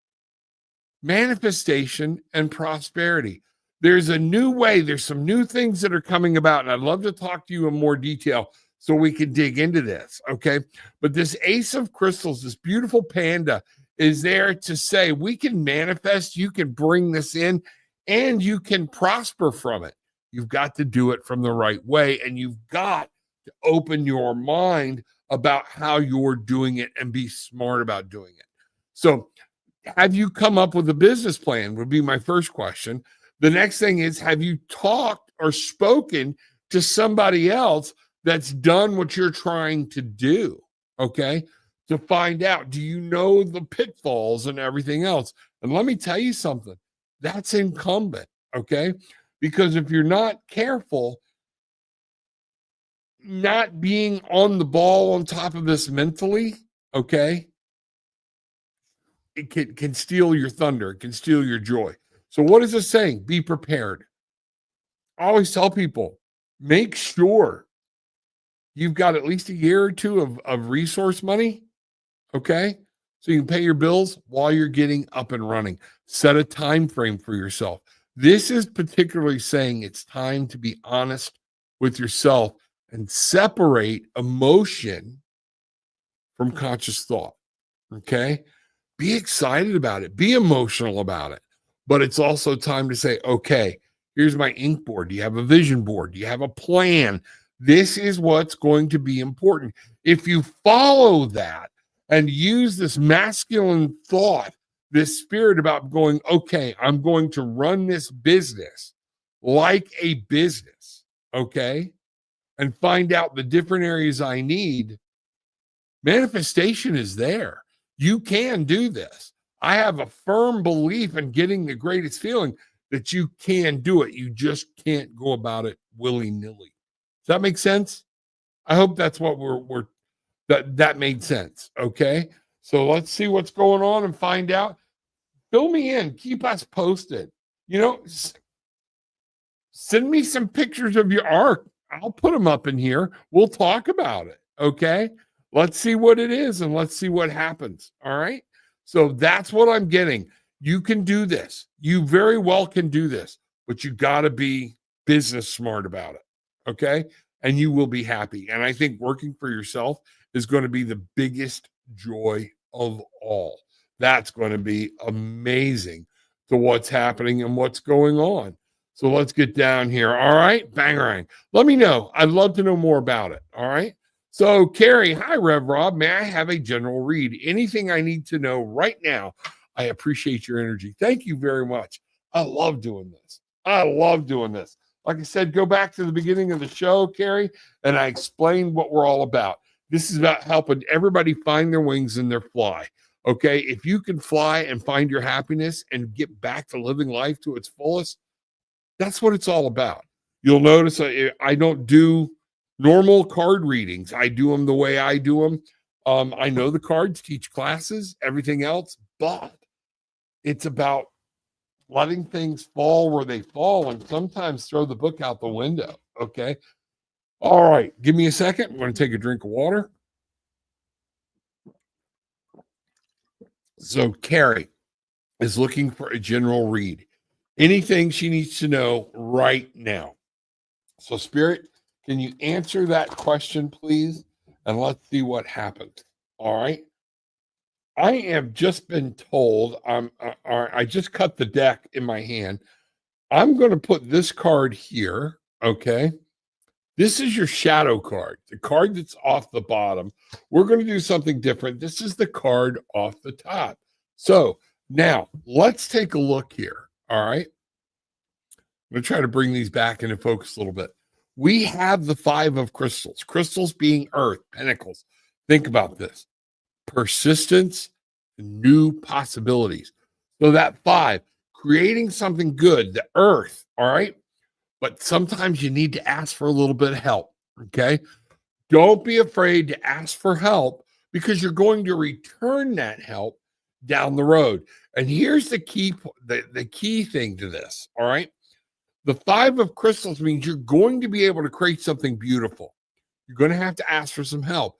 manifestation and prosperity. There's a new way, there's some new things that are coming about, and I'd love to talk to you in more detail so we can dig into this, okay? But this Ace of Crystals, this beautiful panda, is there to say we can manifest, you can bring this in, and you can prosper from it. You've got to do it from the right way, and you've got to open your mind about how you're doing it and be smart about doing it. So, have you come up with a business plan? Would be my first question. The next thing is, have you talked or spoken to somebody else that's done what you're trying to do? Okay, to find out, do you know the pitfalls and everything else? And let me tell you something, that's incumbent. Okay. Because if you're not careful, not being on the ball on top of this mentally, okay, it can steal your thunder. It can steal your joy. So what is this saying? Be prepared. I always tell people, make sure you've got at least a year or two of resource money, okay, so you can pay your bills while you're getting up and running. Set a time frame for yourself. This is particularly saying it's time to be honest with yourself and separate emotion from conscious thought. Okay. Be excited about it. Be emotional about it. But it's also time to say, okay, here's my ink board. Do you have a vision board? Do you have a plan? This is what's going to be important. If you follow that and use this masculine thought, this spirit about going, okay, I'm going to run this business like a business, okay, and find out the different areas I need, manifestation is there. You can do this. I have a firm belief in getting the greatest feeling that you can do it. You just can't go about it willy-nilly. Does that make sense? I hope that's what that made sense, okay? So let's see what's going on and find out. Fill me in. Keep us posted. You know, send me some pictures of your art. I'll put them up in here. We'll talk about it. Okay. Let's see what it is and let's see what happens. All right. So that's what I'm getting. You can do this. You very well can do this, but you got to be business smart about it. Okay. And you will be happy. And I think working for yourself is going to be the biggest joy of all. That's going to be amazing to what's happening and what's going on. So let's get down here. All right. Bangarang. Let me know. I'd love to know more about it. All right. So Carrie, hi, Rev Rob. May I have a general read? Anything I need to know right now? I appreciate your energy. Thank you very much. I love doing this. I love doing this. Like I said, go back to the beginning of the show, Carrie, and I explained what we're all about. This is about helping everybody find their wings and their fly. Okay. If you can fly and find your happiness and get back to living life to its fullest, that's what it's all about. You'll notice I don't do normal card readings. I do them the way I do them. I know the cards, teach classes, everything else, but it's about letting things fall where they fall and sometimes throw the book out the window. Okay. All right. Give me a second. I'm going to take a drink of water. So, Carrie is looking for a general read. Anything she needs to know right now. So, Spirit, can you answer that question, please? And let's see what happens. All right. I have just been told I just cut the deck in my hand. I'm going to put this card here. Okay. This is your shadow card, the card that's off the bottom. We're going to do something different. This is the card off the top. So now let's take a look here. All right. I'm going to try to bring these back into focus a little bit. We have the 5 of crystals, crystals being earth, pentacles. Think about this: persistence, new possibilities. So that 5, creating something good, the earth. All right. But sometimes you need to ask for a little bit of help. Okay. Don't be afraid to ask for help because you're going to return that help down the road. And here's the key thing to this. All right. The 5 of crystals means you're going to be able to create something beautiful. You're going to have to ask for some help.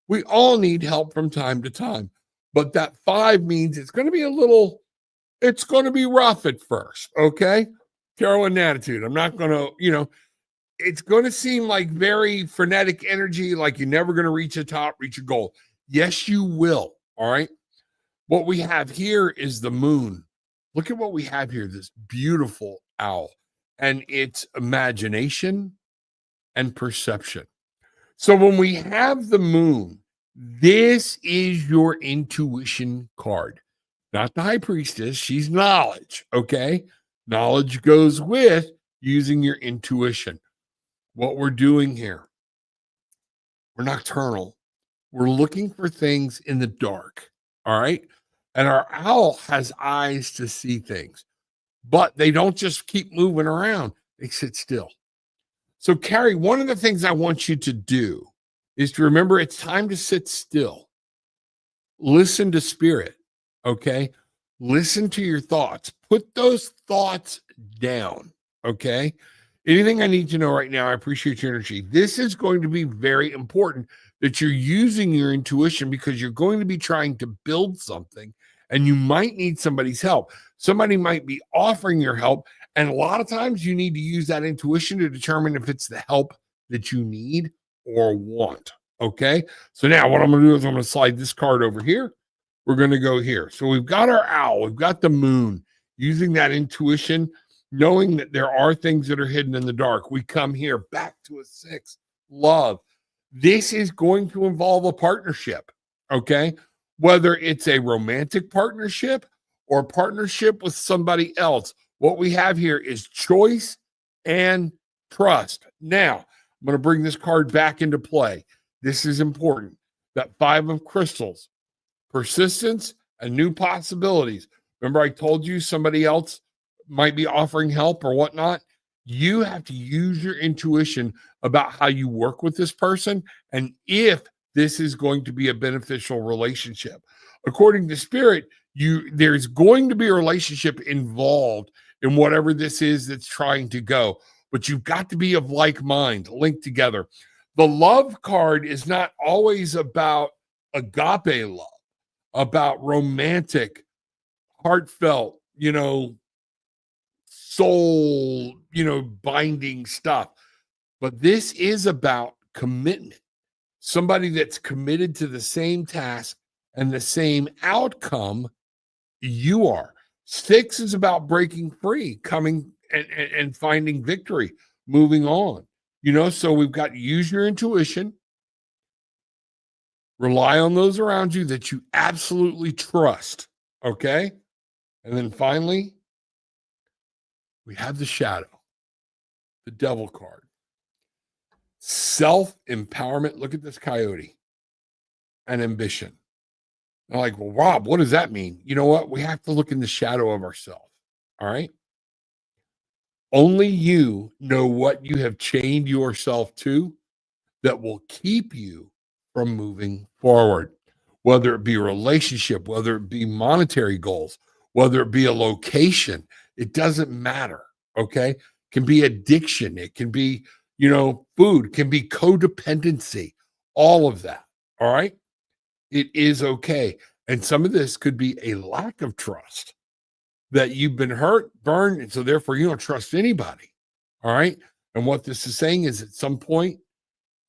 We all need help from time to time, but that 5 means it's going to be it's going to be rough at first. Okay. Tarot and attitude. I'm not going to, it's going to seem like very frenetic energy, like you're never going to reach the top, reach your goal. Yes, you will. All right. What we have here is the moon. Look at what we have here, this beautiful owl, and it's imagination and perception. So when we have the moon, this is your intuition card, not the high priestess. She's knowledge. Okay. Knowledge goes with using your intuition. What we're doing here, we're nocturnal. We're looking for things in the dark. All right. And our owl has eyes to see things, but they don't just keep moving around, they sit still. So, Carrie, one of the things I want you to do is to remember it's time to sit still. Listen to spirit. Okay. Listen to your thoughts. Put those thoughts down. Okay. Anything I need to know right now, I appreciate your energy. This is going to be very important that you're using your intuition because you're going to be trying to build something and you might need somebody's help. Somebody might be offering your help. And a lot of times you need to use that intuition to determine if it's the help that you need or want. Okay. So now what I'm going to do is I'm going to slide this card over here. We're going to go here. So we've got our owl, we've got the moon, using that intuition, knowing that there are things that are hidden in the dark. We come here back to a 6, love. This is going to involve a partnership. Okay. Whether it's a romantic partnership or a partnership with somebody else, what we have here is choice and trust. Now, I'm going to bring this card back into play. This is important. That 5 of crystals, persistence and new possibilities. Remember, I told you somebody else might be offering help or whatnot. You have to use your intuition about how you work with this person and if this is going to be a beneficial relationship. According to spirit, there's going to be a relationship involved in whatever this is that's trying to go, but you've got to be of like mind, linked together. The love card is not always about agape love, about romantic, heartfelt, soul, binding stuff. But this is about commitment. Somebody that's committed to the same task and the same outcome you are. 6 is about breaking free, coming and finding victory, moving on. So we've got use your intuition, rely on those around you that you absolutely trust. Okay. And then finally, we have the shadow, the devil card, self-empowerment. Look at this coyote and ambition. I'm like, well, Rob, what does that mean? You know what? We have to look in the shadow of ourselves. All right. Only you know what you have chained yourself to that will keep you from moving forward, whether it be a relationship, whether it be monetary goals, whether it be a location. It doesn't matter. Okay. It can be addiction. It can be, food, can be codependency, all of that. All right. It is okay. And some of this could be a lack of trust that you've been hurt, burned, and so therefore you don't trust anybody. All right. And what this is saying is at some point,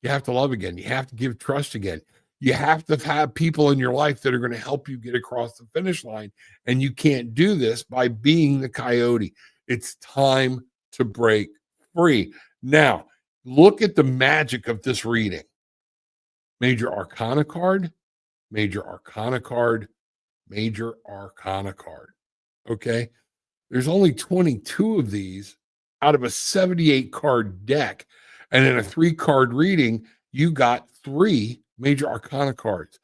you have to love again. You have to give trust again. You have to have people in your life that are going to help you get across the finish line. And you can't do this by being the coyote. It's time to break free. Now, look at the magic of this reading. Major Arcana card, Major Arcana card, Major Arcana card. Okay. There's only 22 of these out of a 78 card deck. And in a 3-card reading, you got 3 Major Arcana cards.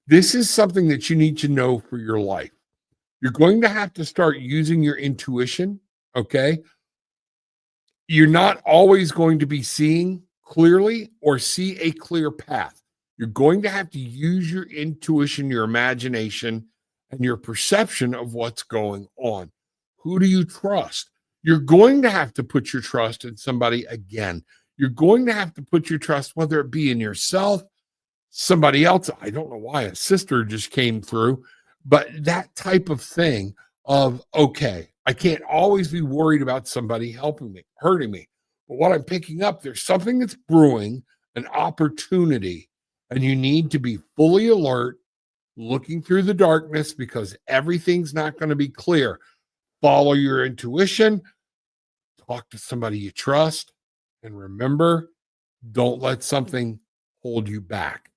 This is something that you need to know for your life. You're going to have to start using your intuition. Okay. You're not always going to be seeing clearly or see a clear path. You're going to have to use your intuition, your imagination, and your perception of what's going on. Who do you trust? You're going to have to put your trust in somebody again. You're going to have to put your trust, whether it be in yourself, somebody else. I don't know why a sister just came through, but that type of thing of, okay, I can't always be worried about somebody helping me, hurting me. But what I'm picking up, there's something that's brewing, an opportunity, and you need to be fully alert, looking through the darkness because everything's not going to be clear. Follow your intuition, talk to somebody you trust, and remember, don't let something hold you back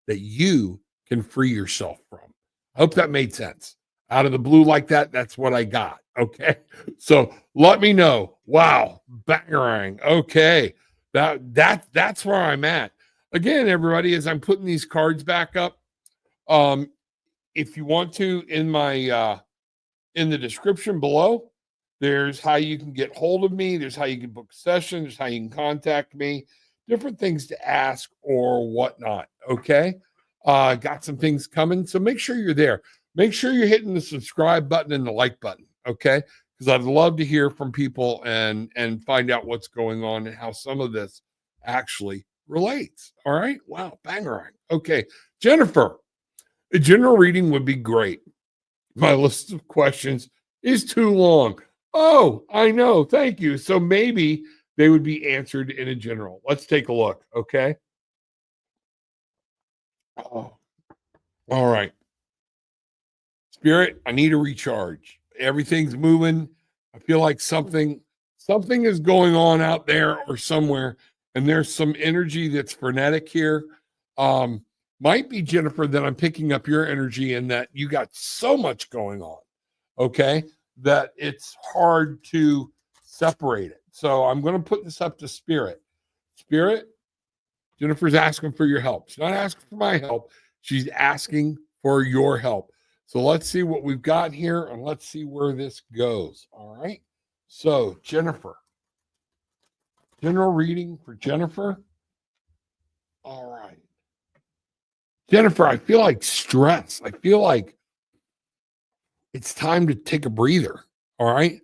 that you can free yourself from. I hope that made sense. Out of the blue like that, that's what I got. Okay. So let me know. Wow. Bang. Okay. That's where I'm at. Again, everybody, as I'm putting these cards back up, if you want to, in my in the description below, there's how you can get hold of me. There's how you can book sessions. There's how you can contact me. Different things to ask or whatnot. Okay. Got some things coming. So make sure you're there. Make sure you're hitting the subscribe button and the like button. Okay. Because I'd love to hear from people and find out what's going on and how some of this actually relates. All right. Wow. Banger. Okay. Jennifer, a general reading would be great. My list of questions is too long. Oh, I know. Thank you. So maybe they would be answered in a general. Let's take a look. Okay. Oh, all right. Spirit, I need a recharge. Everything's moving. I feel like something is going on out there or somewhere, and there's some energy that's frenetic here. Might be, Jennifer, that I'm picking up your energy and that you got so much going on, okay, that it's hard to separate it. So I'm going to put this up to Spirit. Spirit, Jennifer's asking for your help. She's not asking for my help. She's asking for your help. So let's see what we've got here and let's see where this goes. All right. So, Jennifer, general reading for Jennifer. All right. Jennifer, I feel like stress. I feel like it's time to take a breather. All right.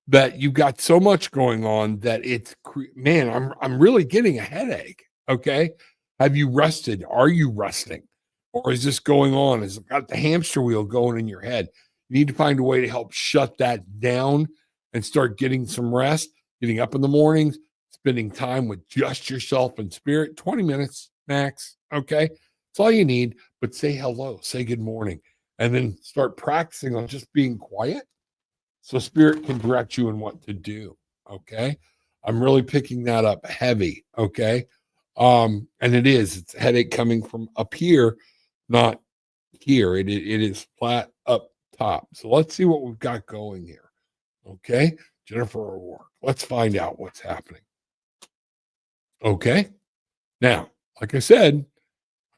That you've got so much going on that it's, man, I'm really getting a headache. Okay. Have you rested? Are you resting? Or is this going on? Is it got the hamster wheel going in your head? You need to find a way to help shut that down and start getting some rest, getting up in the mornings, spending time with just yourself and spirit, 20 minutes max. Okay. That's all you need. But say hello, say good morning, and then start practicing on just being quiet so spirit can direct you in what to do. Okay. I'm really picking that up heavy. Okay. And it's a headache coming from up here, not here. It is flat up top. So let's see what we've got going here. Okay. Jennifer O'Rourke. Let's find out what's happening. Okay. Now, like I said,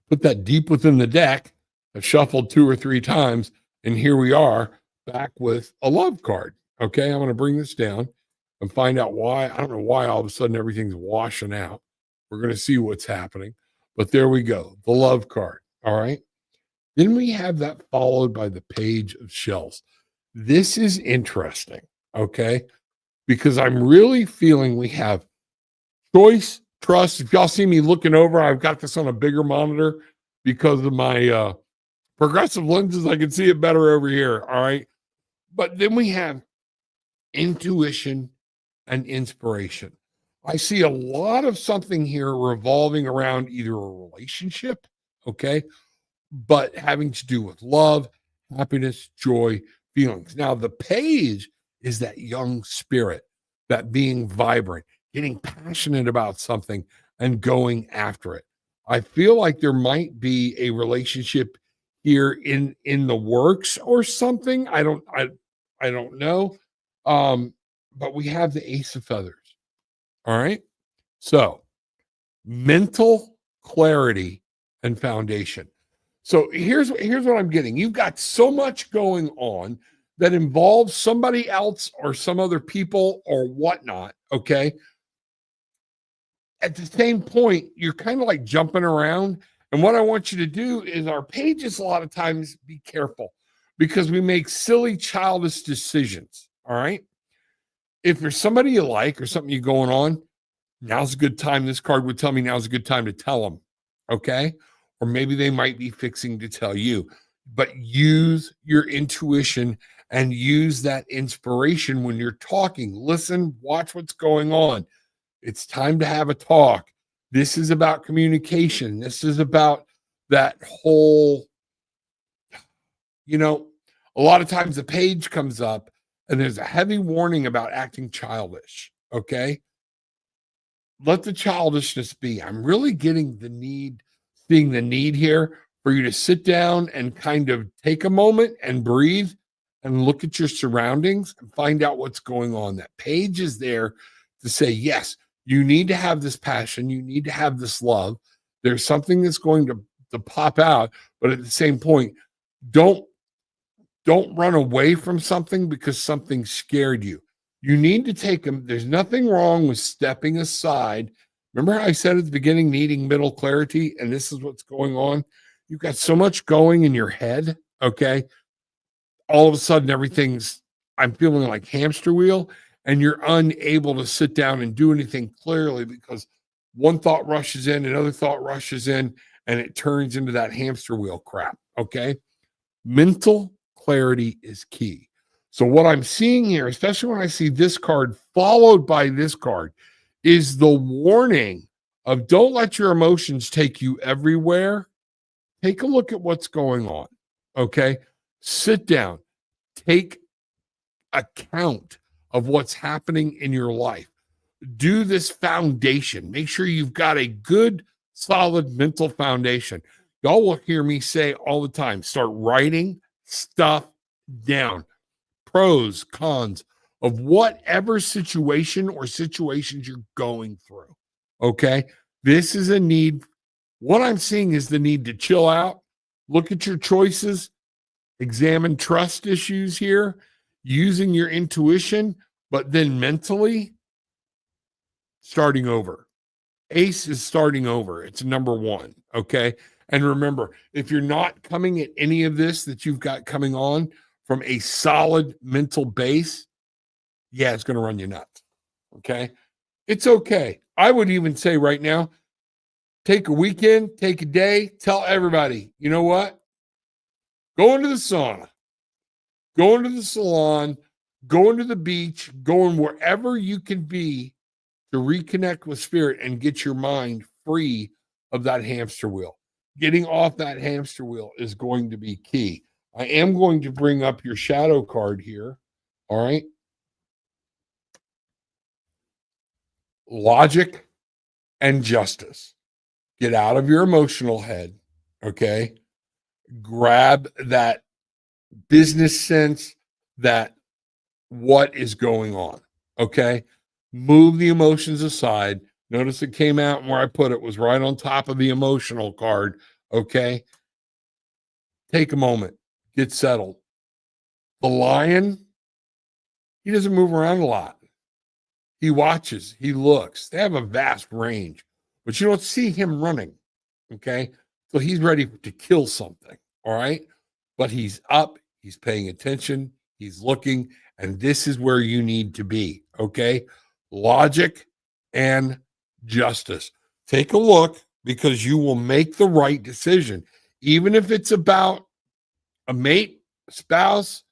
put that deep within the deck. I've shuffled 2 or 3 times, and here we are back with a love card. Okay, I'm going to bring this down and find out why. I don't know why all of a sudden everything's washing out. We're going to see what's happening. But there we go, the love card. All right. Then we have that followed by the page of shells. This is interesting. Okay. Because I'm really feeling we have choice, trust. If y'all see me looking over, I've got this on a bigger monitor because of my progressive lenses. I can see it better over here. All right. But then we have intuition and inspiration. I see a lot of something here revolving around either a relationship, okay, but having to do with love, happiness, joy, feelings. Now, the page is that young spirit, that being vibrant, getting passionate about something and going after it. I feel like there might be a relationship here in the works or something. I don't know. But we have the Ace of Feathers. All right. So mental clarity and foundation. So here's what I'm getting. You've got so much going on that involves somebody else or some other people or whatnot. Okay. At the same point, you're kind of like jumping around. And what I want you to do is our pages, a lot of times, be careful because we make silly, childish decisions. All right. If there's somebody you like or something you going on, now's a good time. This card would tell me now's a good time to tell them. Okay. Or maybe they might be fixing to tell you, but use your intuition and use that inspiration when you're talking. Listen, watch what's going on. It's time to have a talk. This is about communication. This is about that whole, a lot of times the page comes up and there's a heavy warning about acting childish. Okay. Let the childishness be. I'm really seeing the need here for you to sit down and kind of take a moment and breathe and look at your surroundings and find out what's going on. That page is there to say, yes, you need to have this passion. You need to have this love. There's something that's going to pop out, but at the same point, don't run away from something because something scared you. You need to take them. There's nothing wrong with stepping aside. Remember how I said at the beginning, needing mental clarity, and this is what's going on? You've got so much going in your head, okay? All of a sudden, I'm feeling like hamster wheel, and you're unable to sit down and do anything clearly because one thought rushes in, another thought rushes in, and it turns into that hamster wheel crap, okay? Mental clarity is key. So what I'm seeing here, especially when I see this card followed by this card, is the warning of don't let your emotions take you everywhere. Take a look at what's going on. Okay. Sit down. Take account of what's happening in your life. Do this foundation. Make sure you've got a good, solid mental foundation. Y'all will hear me say all the time, start writing stuff down. Pros, cons of whatever situation or situations you're going through. Okay. This is a need. What I'm seeing is the need to chill out, look at your choices, examine trust issues here, using your intuition, but then mentally starting over. Ace is starting over. It's number one. Okay. And remember, if you're not coming at any of this that you've got coming on from a solid mental base, yeah, it's going to run you nuts. Okay. It's okay. I would even say right now, take a weekend, take a day, tell everybody, you know what? Go into the sauna, go into the salon, go into the beach, going wherever you can be to reconnect with spirit and get your mind free of that hamster wheel. Getting off that hamster wheel is going to be key. I am going to bring up your shadow card here. All right. Logic and justice. Get out of your emotional head. Okay. Grab that business sense, that what is going on. Okay. Move the emotions aside. Notice it came out and where I put it was right on top of the emotional card. Okay. take a moment, get settled. The lion, he doesn't move around a lot. He watches, he looks. They have a vast range, but you don't see him running. Okay. So he's ready to kill something. All right. But he's up, he's paying attention, he's looking, and this is where you need to be. Okay. Logic and justice. Take a look because you will make the right decision, even if it's about a mate, a spouse,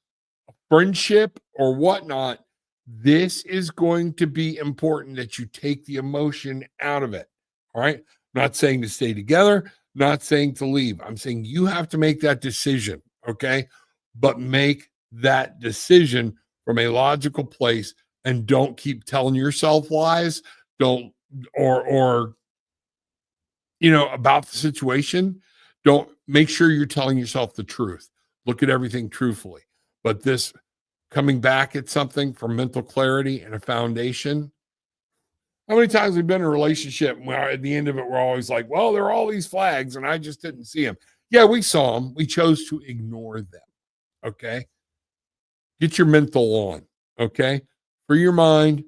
a friendship, or whatnot. This is going to be important that you take the emotion out of it. All right. I'm not saying to stay together, not saying to leave. I'm saying you have to make that decision. Okay. But make that decision from a logical place and don't keep telling yourself lies. Don't, or, about the situation. Don't make sure you're telling yourself the truth. Look at everything truthfully. But this coming back at something for mental clarity and a foundation. How many times we've been in a relationship where at the end of it, we're always like, well, there are all these flags and I just didn't see them. Yeah, we saw them. We chose to ignore them. Okay. Get your mental on. Okay. For your mind,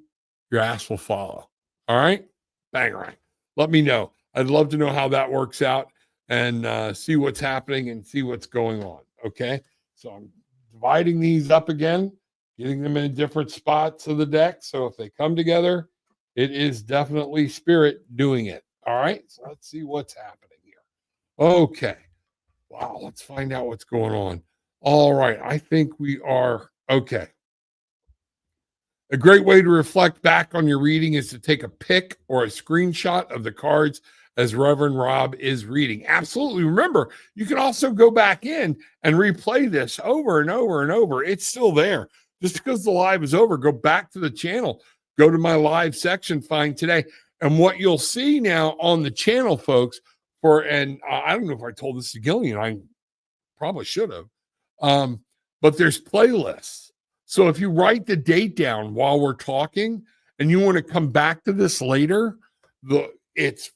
your ass will follow. All right. Bang right. Let me know. I'd love to know how that works out and see what's happening and see what's going on. Okay. So I'm dividing these up again, getting them in different spots of the deck. So if they come together, it is definitely spirit doing it. All right. So let's see what's happening here. Okay. Wow. Let's find out what's going on. All right. I think we are okay. A great way to reflect back on your reading is to take a pic or a screenshot of the cards as Reverend Rob is reading. Absolutely. Remember, you can also go back in and replay this over and over and over. It's still there. Just because the live is over, go back to the channel, go to my live section, find today. And what you'll see now on the channel, folks, I don't know if I told this to Gillian, I probably should have, but there's playlists. So if you write the date down while we're talking and you want to come back to this later, it's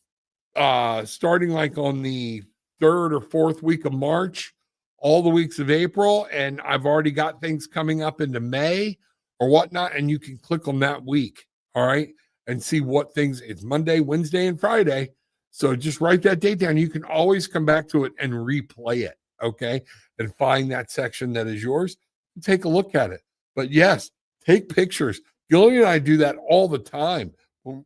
starting like on the 3rd or 4th week of March, all the weeks of April, and I've already got things coming up into May or whatnot, and you can click on that week, all right, and see what things, it's Monday, Wednesday, and Friday. So just write that date down. You can always come back to it and replay it, okay, and find that section that is yours and take a look at it. But yes, take pictures. Gillian and I do that all the time when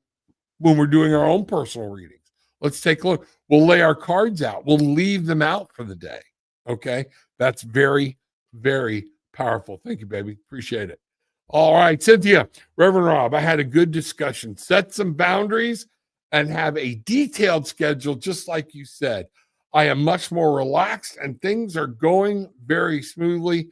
we're doing our own personal readings. Let's take a look. We'll lay our cards out. We'll leave them out for the day. Okay. That's very, very powerful. Thank you, baby. Appreciate it. All right, Cynthia, Reverend Rob, I had a good discussion. Set some boundaries and have a detailed schedule, just like you said. I am much more relaxed and things are going very smoothly.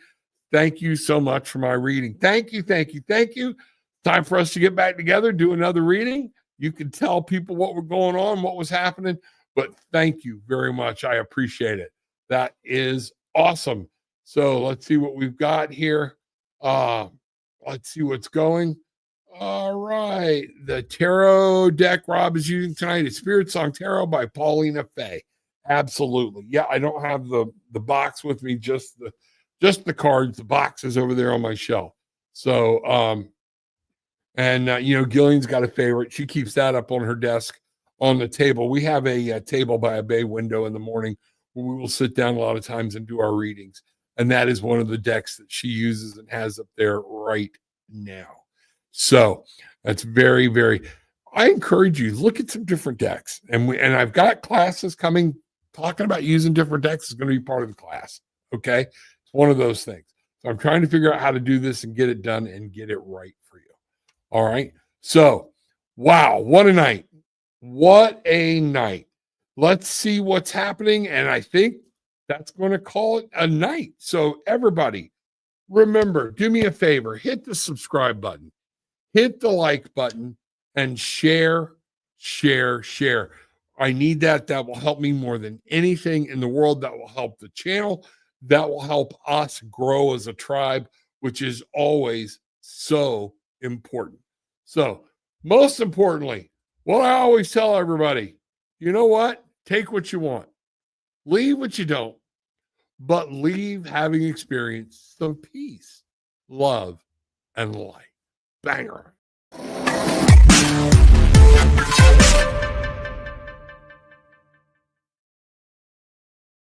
Thank you so much for my reading. Thank you, thank you, thank you. Time for us to get back together, do another reading. You can tell people what was going on, what was happening, but thank you very much. I appreciate it. That is awesome. So let's see what we've got here. Let's see what's going. All right. The tarot deck Rob is using tonight is Spirit Song Tarot by Paulina Fay. Absolutely. Yeah, I don't have the box with me, just the cards. The box is over there on my shelf. So, Gillian's got a favorite. She keeps that up on her desk on the table. We have a table by a bay window in the morning where we will sit down a lot of times and do our readings. And that is one of the decks that she uses and has up there right now. So that's very, very, I encourage you, look at some different decks. And I've got classes coming, talking about using different decks is going to be part of the class. Okay. It's one of those things. So I'm trying to figure out how to do this and get it done and get it right for you. All right. So, wow, what a night. What a night. Let's see what's happening. And I think that's going to call it a night. So everybody, remember, do me a favor, hit the subscribe button, hit the like button, and share. I need that. That will help me more than anything in the world. That will help the channel. That will help us grow as a tribe, which is always so important. So most importantly, what I always tell everybody, you know what? Take what you want. Leave what you don't. but leave having experienced some peace, love, and light. Banger.